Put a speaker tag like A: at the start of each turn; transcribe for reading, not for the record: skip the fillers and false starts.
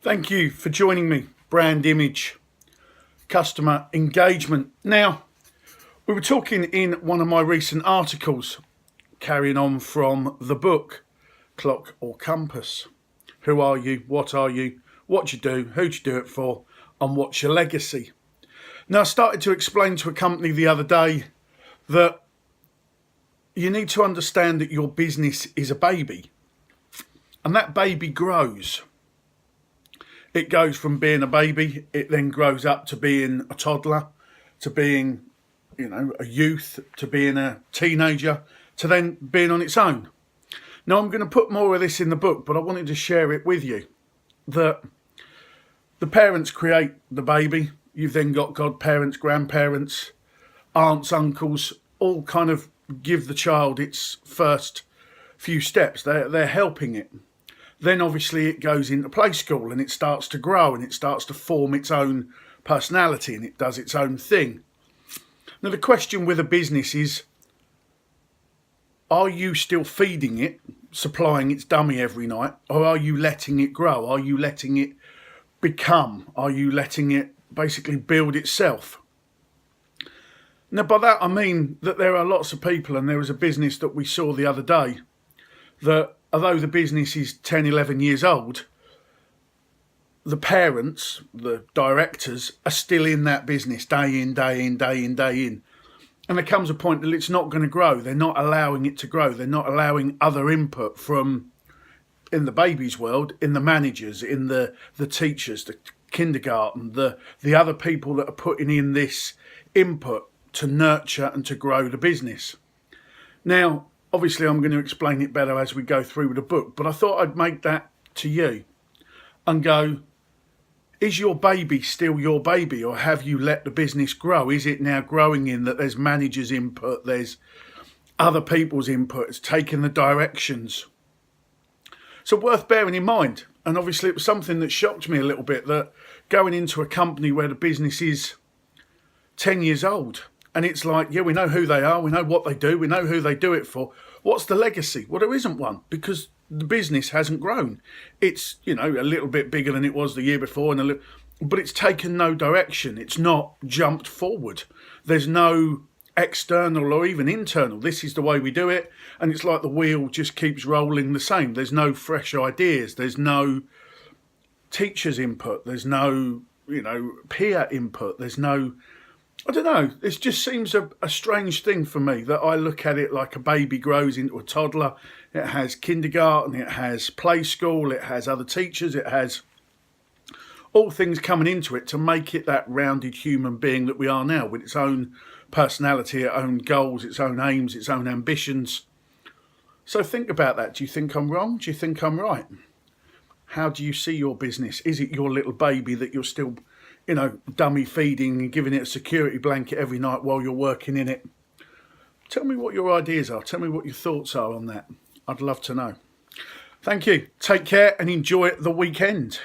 A: Thank you for joining me. Brand image, customer engagement. Now, we were talking in one of my recent articles, carrying on from the book, Clock or Compass. Who are you? What are you? What do you do? Who do you do it for? And what's your legacy? Now, I started to explain to a company the other day that you need to understand that your business is a baby, and that baby grows. It goes from being a baby, it then grows up to being a toddler, to being, a youth, to being a teenager, to then being on its own. Now, I'm going to put more of this in the book, but I wanted to share it with you, that the parents create the baby. You've then got godparents, grandparents, aunts, uncles, all kind of give the child its first few steps. They're helping it. Then obviously it goes into play school and it starts to grow and it starts to form its own personality and it does its own thing. Now the question with a business is, are you still feeding it, supplying its dummy every night, or are you letting it grow? Are you letting it become? Are you letting it basically build itself? Now by that I mean that there are lots of people, and there was a business that we saw the other day that although the business is 10, 11 years old, the parents, the directors, are still in that business day in, day in, day in, day in. And there comes a point that it's not going to grow. They're not allowing it to grow. They're not allowing other input from, in the baby's world, in the managers, in the teachers, the kindergarten, the other people that are putting in this input to nurture and to grow the business. Now, obviously, I'm going to explain it better as we go through the book, but I thought I'd make that to you and go, is your baby still your baby, or have you let the business grow? Is it now growing in that there's managers' input, there's other people's input, it's taking the directions? So worth bearing in mind. And obviously it was something that shocked me a little bit, that going into a company where the business is 10 years old, and it's like, yeah, we know who they are, we know what they do, we know who they do it for. What's the legacy? Well, there isn't one, because the business hasn't grown. It's, a little bit bigger than it was the year before, but it's taken no direction. It's not jumped forward. There's no external or even internal. This is the way we do it, and it's like the wheel just keeps rolling the same. There's no fresh ideas. There's no teacher's input. There's no, peer input. There's no... I don't know, it just seems a strange thing for me, that I look at it like a baby grows into a toddler. It has kindergarten, it has play school, it has other teachers, it has all things coming into it to make it that rounded human being that we are now, with its own personality, its own goals, its own aims, its own ambitions. So think about that. Do you think I'm wrong? Do you think I'm right? How do you see your business? Is it your little baby that you're still dummy feeding and giving it a security blanket every night while you're working in it? Tell me what your ideas are. Tell me what your thoughts are on that. I'd love to know. Thank you. Take care and enjoy the weekend.